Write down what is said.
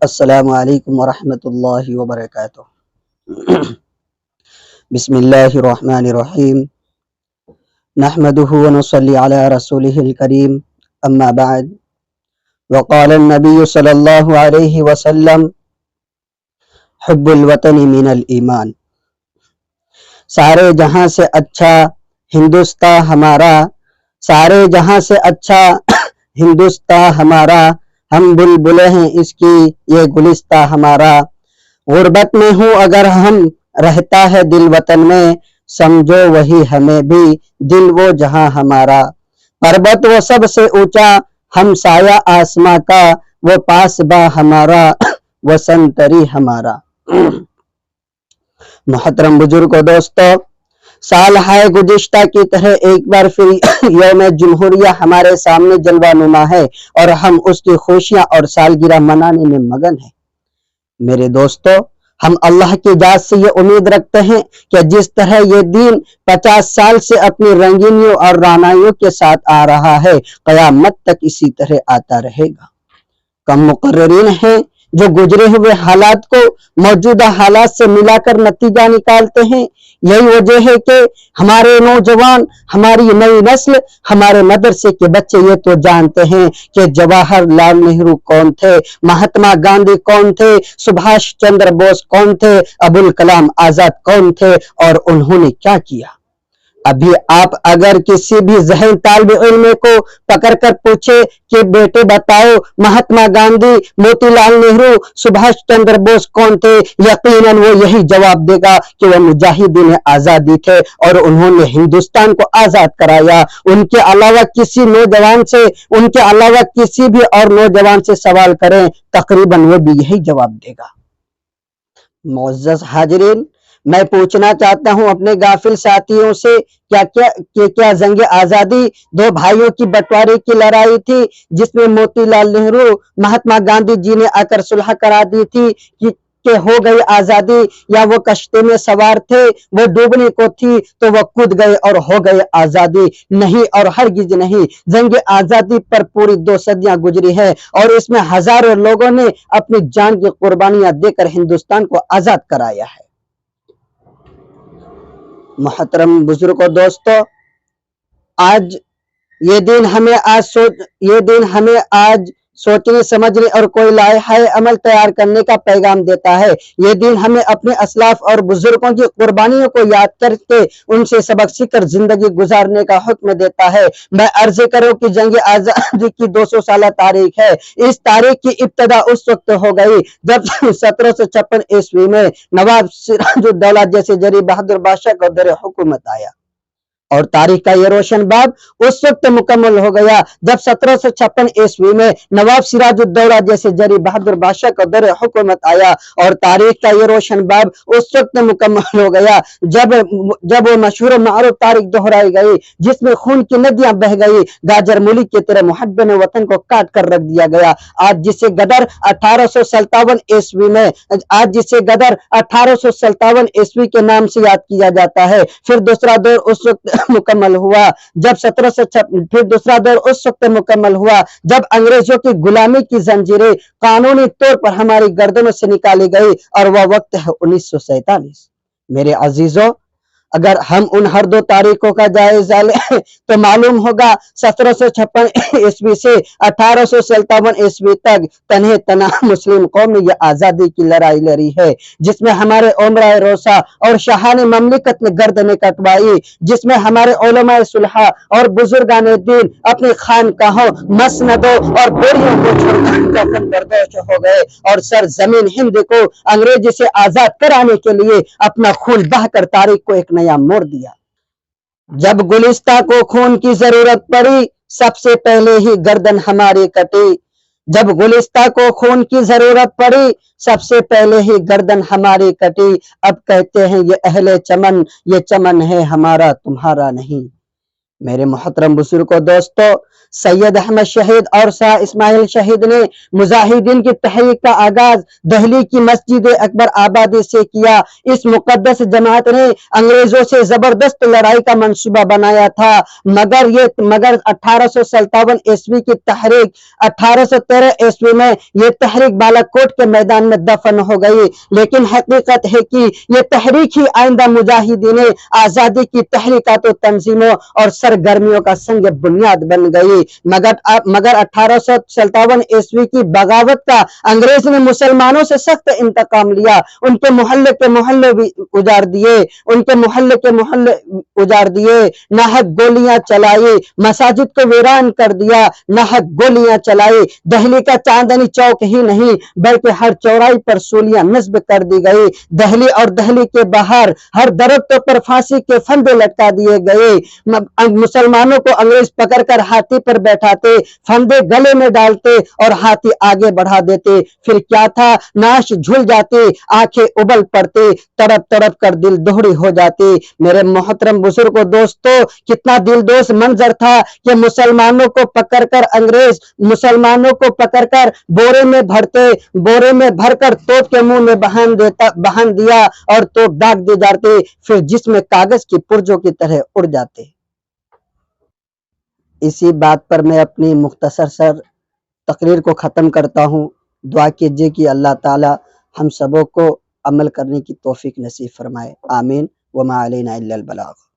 السلام علیکم ورحمۃ اللہ وبرکاتہ۔ بسم اللہ الرحمن الرحیم، نحمدہ ونصلی علی رسولہ الکریم، اما بعد، وقال النبی صلی اللہ علیہ وسلم، حب الوطن من الایمان۔ سارے جہاں سے اچھا ہندوستان ہمارا، سارے جہاں سے اچھا ہندوستان ہمارا، ہم بلبلیں ہیں اس کی یہ گلستہ ہمارا۔ غربت میں ہوں اگر ہم رہتا ہے دل وطن میں، سمجھو وہی ہمیں بھی دل وہ جہاں ہمارا۔ پربت وہ سب سے اونچا ہم سایہ آسماں کا، وہ پاس با ہمارا وہ سنتری ہمارا۔ محترم بزرگ و دوستو، سال ہائے گزشتہ کی طرح ایک بار پھر یوم جمہوریہ ہمارے سامنے جلوہ نما ہے اور ہم اس کی خوشیاں اور سالگرہ منانے میں مگن ہیں۔ میرے دوستو، ہم اللہ کی ذات سے یہ امید رکھتے ہیں کہ جس طرح یہ دین 50 سال سے اپنی رنگینیوں اور رعنائیوں کے ساتھ آ رہا ہے، قیامت تک اسی طرح آتا رہے گا۔ کم مقررین ہیں جو گزرے ہوئے حالات کو موجودہ حالات سے ملا کر نتیجہ نکالتے ہیں۔ یہی وجہ ہے کہ ہمارے نوجوان، ہماری نئی نسل، ہمارے مدرسے کے بچے یہ تو جانتے ہیں کہ جواہر لال نہرو کون تھے، مہاتما گاندھی کون تھے، سبھاش چندر بوس کون تھے، ابوالکلام آزاد کون تھے اور انہوں نے کیا کیا۔ ابھی آپ اگر کسی بھی ذہین طالب علم کو پکڑ کر پوچھے کہ بیٹے بتاؤ مہاتما گاندھی، موتی لال نہرو، سبھاش چندر بوس کون تھے، یقیناً وہ یہی جواب دے گا کہ وہ مجاہدین آزادی تھے اور انہوں نے ہندوستان کو آزاد کرایا۔ ان کے علاوہ کسی نوجوان سے، ان کے علاوہ کسی بھی اور نوجوان سے سوال کریں، تقریباً وہ بھی یہی جواب دے گا۔ معزز حاضرین، میں پوچھنا چاہتا ہوں اپنے غافل ساتھیوں سے، کیا جنگ آزادی دو بھائیوں کی بٹوارے کی لڑائی تھی جس میں موتی لال نہرو، مہاتما گاندھی جی نے آ کر صلح کرا دی تھی کہ ہو گئی آزادی، یا وہ کشتی میں سوار تھے، وہ ڈوبنے کو تھی تو وہ کود گئے اور ہو گئے آزادی؟ نہیں اور ہرگز نہیں۔ جنگ آزادی پر پوری 2 صدیاں گزری ہے اور اس میں ہزاروں لوگوں نے اپنی جان کی قربانیاں دے کر ہندوستان کو آزاد کرایا ہے۔ محترم بزرگ و دوستو، آج یہ دن ہمیں آج سوچنے سمجھنے اور کوئی لائحہ عمل تیار کرنے کا پیغام دیتا ہے۔ یہ دن ہمیں اپنے اسلاف اور بزرگوں کی قربانیوں کو یاد کر کے ان سے سبق سیکھ کر زندگی گزارنے کا حکم دیتا ہے۔ میں عرض کروں کہ جنگ آزادی کی 200 سالہ تاریخ ہے۔ اس تاریخ کی ابتدا اس وقت ہو گئی جب 1756 عیسوی میں نواب سراج الدولہ جیسے جری بہادر بادشاہ کو در حکومت آیا، اور تاریخ کا یہ روشن باب اس وقت مکمل ہو گیا جب 1756 عیسوی میں نواب سراج الدولہ جیسے جری بہادر بادشاہ کو در حکومت آیا، اور تاریخ کا یہ روشن باب اس وقت مکمل ہو گیا جب وہ مشہور و معروف تاریخ دہرائی گئی جس میں خون کی ندیاں بہہ گئی، گاجر مولی کی طرح محب نے وطن کو کاٹ کر رکھ دیا گیا۔ آج جسے غدر 1857 عیسوی میں کے نام سے یاد کیا جاتا ہے، پھر دوسرا دور اس وقت مکمل ہوا جب انگریزوں کی غلامی کی زنجیریں قانونی طور پر ہماری گردنوں سے نکالی گئی، اور وہ وقت ہے 1947۔ میرے عزیزوں، اگر ہم ان ہر 2 تاریخوں کا جائزہ لیں تو معلوم ہوگا 1756 عیسوی سے 1857 عیسوی تک تنہے تنہا مسلم قوم نے یہ آزادی کی لڑائی لڑی ہے، جس میں ہمارے عمرۂ روسا اور شاہان مملکت نے گردنیں کٹوائی، جس میں ہمارے علماء صلح اور بزرگان دین اپنی خانقاہوں، مسندوں اور بیڑیوں کو چھوڑ کر کفن بردوش ہو گئے اور سرزمین ہند کو انگریزی سے آزاد کرانے کے لیے اپنا خون بہا کر تاریخ کو ایک نیا موڑ دیا۔ جب گلستہ کو خون کی ضرورت پڑی، سب سے پہلے ہی گردن ہماری کٹی۔ جب گلستہ کو خون کی ضرورت پڑی، سب سے پہلے ہی گردن ہماری کٹی۔ اب کہتے ہیں یہ اہل چمن، یہ چمن ہے ہمارا تمہارا نہیں۔ میرے محترم بزرگوں دوستو، سید احمد شہید اور شاہ اسماعیل شہید نے مجاہدین کی تحریک کا آغاز دہلی کی مسجد اکبر آبادی سے کیا۔ اس مقدس جماعت نے انگریزوں سے زبردست لڑائی کا منصوبہ بنایا تھا، مگر 1857 عیسوی کی تحریک 1813 عیسوی میں یہ تحریک بالاکوٹ کے میدان میں دفن ہو گئی۔ لیکن حقیقت ہے کہ یہ تحریک ہی آئندہ مجاہدین آزادی کی تحریکات و تنظیموں اور سرگرمیوں کا سنگ بنیاد بن گئی۔ مگر 1857 عیسوی کی بغاوت کا انگریز نے مسلمانوں سے سخت انتقام لیا، ان کے محلے کے محلے اجاڑ دیے، ناحق گولیاں چلائی، مساجد کو ویران کر دیا، ناحق گولیاں چلائی۔ دہلی کا چاندنی چوک ہی نہیں بلکہ ہر چوراہے پر سولیاں نصب کر دی گئی۔ دہلی اور دہلی کے باہر ہر درختوں پر پھانسی کے پھندے لٹکا دیے گئے۔ مسلمانوں کو انگریز پکڑ کر ہاتھی پر بیٹھاتے، پھندے گلے میں ڈالتے اور ہاتھی آگے بڑھا دیتے۔ پھر کیا تھا، ناش جھول جاتی، آنکھیں ابل پڑتی، تڑپ تڑپ کر دل دوہری ہو جاتی۔ میرے محترم بزرگوں، دوستو، کتنا دل دوست منظر تھا کہ مسلمانوں کو پکڑ کر انگریز بورے میں بھر کر توپ کے منہ میں بہن دیا اور توپ داغ دی جاتی، پھر جس میں کاغذ کی پرزوں کی طرح اڑ جاتے۔ اسی بات پر میں اپنی مختصر سر تقریر کو ختم کرتا ہوں۔ دعا کیجئے کہ اللہ تعالی ہم سبوں کو عمل کرنے کی توفیق نصیب فرمائے، آمین۔ وما علینا الا البلاغ۔